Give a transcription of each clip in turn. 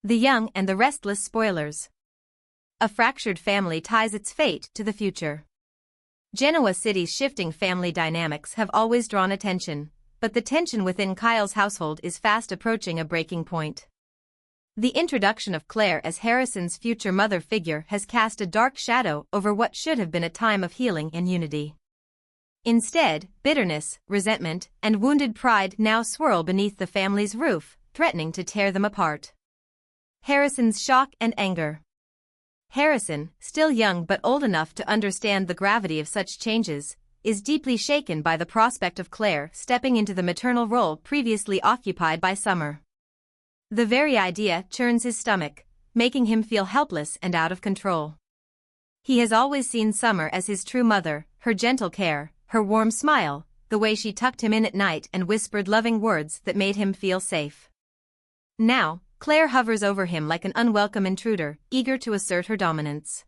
The Young and the Restless Spoilers. A fractured family ties its fate to the future. Genoa City's shifting family dynamics have always drawn attention, but the tension within Kyle's household is fast approaching a breaking point. The introduction of Claire as Harrison's future mother figure has cast a dark shadow over what should have been a time of healing and unity. Instead, bitterness, resentment, and wounded pride now swirl beneath the family's roof, threatening to tear them apart. Harrison's shock and anger. Harrison, still young but old enough to understand the gravity of such changes, is deeply shaken by the prospect of Claire stepping into the maternal role previously occupied by Summer. The very idea churns his stomach, making him feel helpless and out of control. He has always seen Summer as his true mother, her gentle care, her warm smile, the way she tucked him in at night and whispered loving words that made him feel safe. Now, Claire hovers over him like an unwelcome intruder, eager to assert her dominance.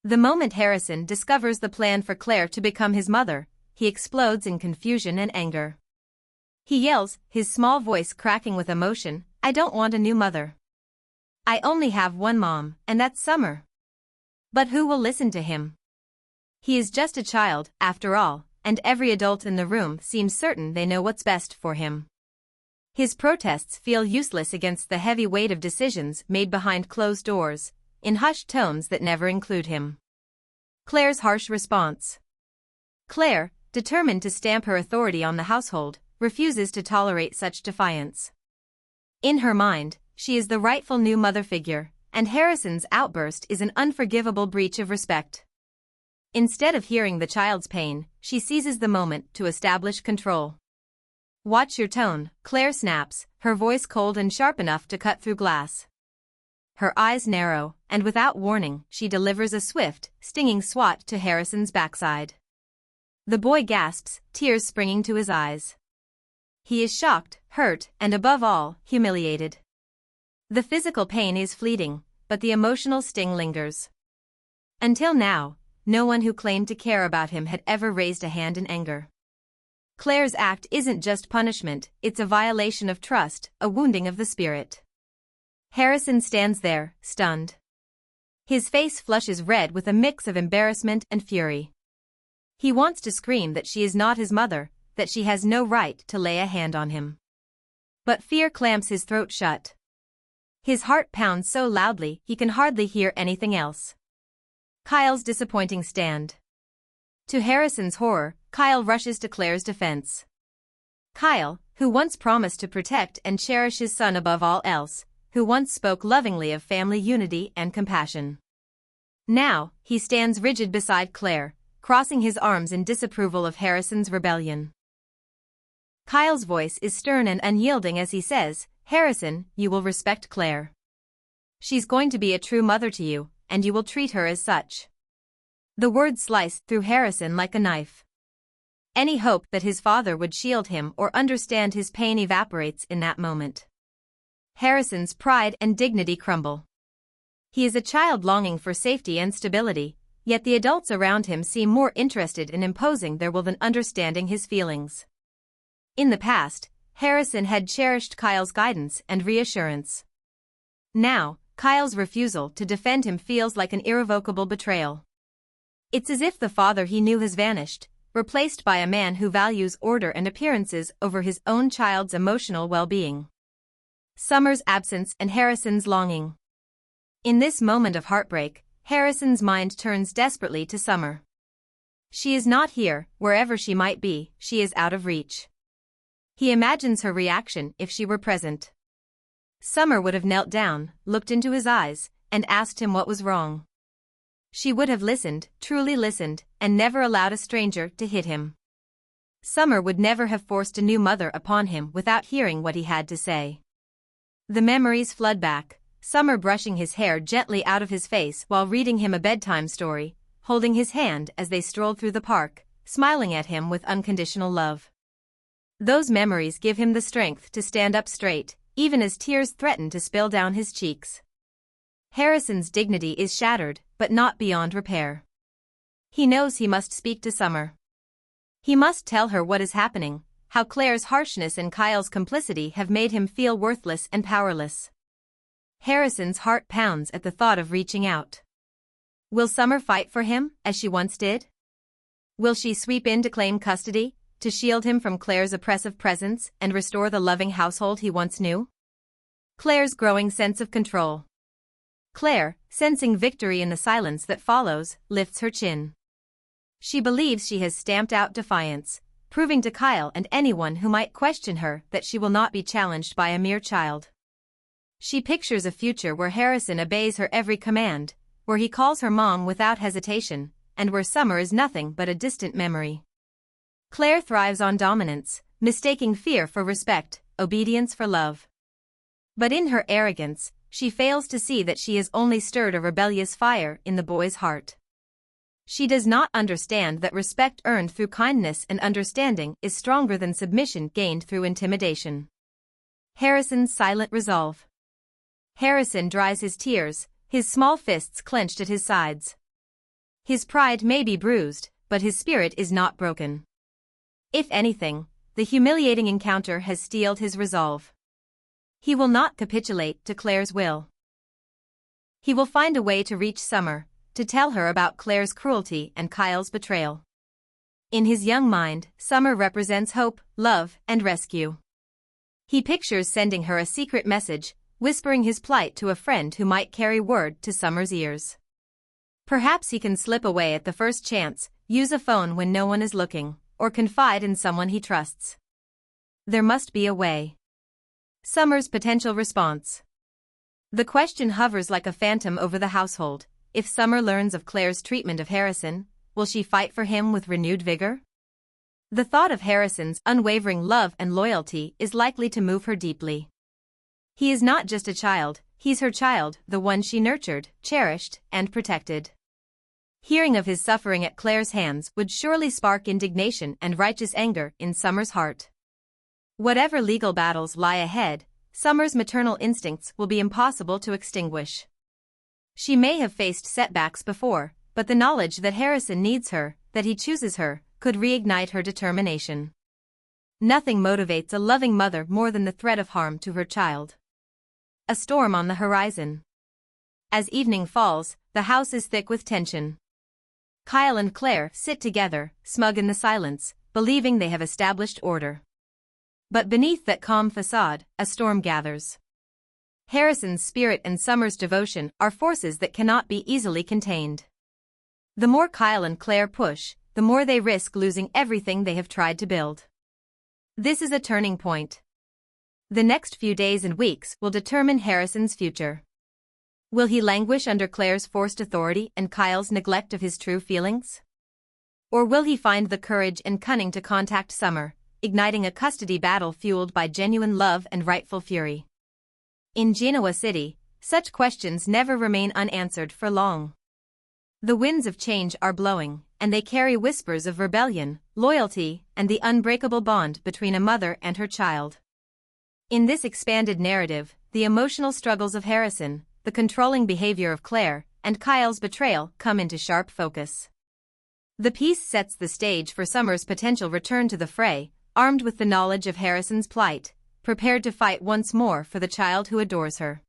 The moment Harrison discovers the plan for Claire to become his mother, he explodes in confusion and anger. He yells, his small voice cracking with emotion, "I don't want a new mother. I only have one mom, and that's Summer." But who will listen to him? He is just a child, after all, and every adult in the room seems certain they know what's best for him. His protests feel useless against the heavy weight of decisions made behind closed doors, in hushed tones that never include him. Claire's harsh response. Claire, determined to stamp her authority on the household, refuses to tolerate such defiance. In her mind, she is the rightful new mother figure, and Harrison's outburst is an unforgivable breach of respect. Instead of hearing the child's pain, she seizes the moment to establish control. "Watch your tone," Claire snaps, her voice cold and sharp enough to cut through glass. Her eyes narrow, and without warning, she delivers a swift, stinging swat to Harrison's backside. The boy gasps, tears springing to his eyes. He is shocked, hurt, and above all, humiliated. The physical pain is fleeting, but the emotional sting lingers. Until now, no one who claimed to care about him had ever raised a hand in anger. Claire's act isn't just punishment, it's a violation of trust, a wounding of the spirit. Harrison stands there, stunned. His face flushes red with a mix of embarrassment and fury. He wants to scream that she is not his mother, that she has no right to lay a hand on him. But fear clamps his throat shut. His heart pounds so loudly he can hardly hear anything else. Kyle's disappointing stand. To Harrison's horror, Kyle rushes to Claire's defense. Kyle, who once promised to protect and cherish his son above all else, who once spoke lovingly of family unity and compassion. Now, he stands rigid beside Claire, crossing his arms in disapproval of Harrison's rebellion. Kyle's voice is stern and unyielding as he says, "Harrison, you will respect Claire. She's going to be a true mother to you, and you will treat her as such." The words sliced through Harrison like a knife. Any hope that his father would shield him or understand his pain evaporates in that moment. Harrison's pride and dignity crumble. He is a child longing for safety and stability, yet the adults around him seem more interested in imposing their will than understanding his feelings. In the past, Harrison had cherished Kyle's guidance and reassurance. Now, Kyle's refusal to defend him feels like an irrevocable betrayal. It's as if the father he knew has vanished, replaced by a man who values order and appearances over his own child's emotional well-being. Summer's absence and Harrison's longing. In this moment of heartbreak, Harrison's mind turns desperately to Summer. She is not here, wherever she might be, she is out of reach. He imagines her reaction if she were present. Summer would have knelt down, looked into his eyes, and asked him what was wrong. She would have listened, truly listened, and never allowed a stranger to hit him. Summer would never have forced a new mother upon him without hearing what he had to say. The memories flood back, Summer brushing his hair gently out of his face while reading him a bedtime story, holding his hand as they strolled through the park, smiling at him with unconditional love. Those memories give him the strength to stand up straight, even as tears threaten to spill down his cheeks. Harrison's dignity is shattered, but not beyond repair. He knows he must speak to Summer. He must tell her what is happening, how Claire's harshness and Kyle's complicity have made him feel worthless and powerless. Harrison's heart pounds at the thought of reaching out. Will Summer fight for him, as she once did? Will she sweep in to claim custody, to shield him from Claire's oppressive presence and restore the loving household he once knew? Claire's growing sense of control. Claire, sensing victory in the silence that follows, lifts her chin. She believes she has stamped out defiance, proving to Kyle and anyone who might question her that she will not be challenged by a mere child. She pictures a future where Harrison obeys her every command, where he calls her mom without hesitation, and where Summer is nothing but a distant memory. Claire thrives on dominance, mistaking fear for respect, obedience for love. But in her arrogance, she fails to see that she has only stirred a rebellious fire in the boy's heart. She does not understand that respect earned through kindness and understanding is stronger than submission gained through intimidation. Harrison's silent resolve. Harrison dries his tears, his small fists clenched at his sides. His pride may be bruised, but his spirit is not broken. If anything, the humiliating encounter has steeled his resolve. He will not capitulate to Claire's will. He will find a way to reach Summer, to tell her about Claire's cruelty and Kyle's betrayal. In his young mind, Summer represents hope, love, and rescue. He pictures sending her a secret message, whispering his plight to a friend who might carry word to Summer's ears. Perhaps he can slip away at the first chance, use a phone when no one is looking, or confide in someone he trusts. There must be a way. Summer's potential response. The question hovers like a phantom over the household. If Summer learns of Claire's treatment of Harrison, will she fight for him with renewed vigor? The thought of Harrison's unwavering love and loyalty is likely to move her deeply. He is not just a child, he's her child, the one she nurtured, cherished, and protected. Hearing of his suffering at Claire's hands would surely spark indignation and righteous anger in Summer's heart. Whatever legal battles lie ahead, Summer's maternal instincts will be impossible to extinguish. She may have faced setbacks before, but the knowledge that Harrison needs her, that he chooses her, could reignite her determination. Nothing motivates a loving mother more than the threat of harm to her child. A storm on the horizon. As evening falls, the house is thick with tension. Kyle and Claire sit together, smug in the silence, believing they have established order. But beneath that calm facade, a storm gathers. Harrison's spirit and Summer's devotion are forces that cannot be easily contained. The more Kyle and Claire push, the more they risk losing everything they have tried to build. This is a turning point. The next few days and weeks will determine Harrison's future. Will he languish under Claire's forced authority and Kyle's neglect of his true feelings? Or will he find the courage and cunning to contact Summer, igniting a custody battle fueled by genuine love and rightful fury? In Genoa City, such questions never remain unanswered for long. The winds of change are blowing, and they carry whispers of rebellion, loyalty, and the unbreakable bond between a mother and her child. In this expanded narrative, the emotional struggles of Harrison, the controlling behavior of Claire, and Kyle's betrayal come into sharp focus. The piece sets the stage for Summer's potential return to the fray, armed with the knowledge of Harrison's plight, prepared to fight once more for the child who adores her.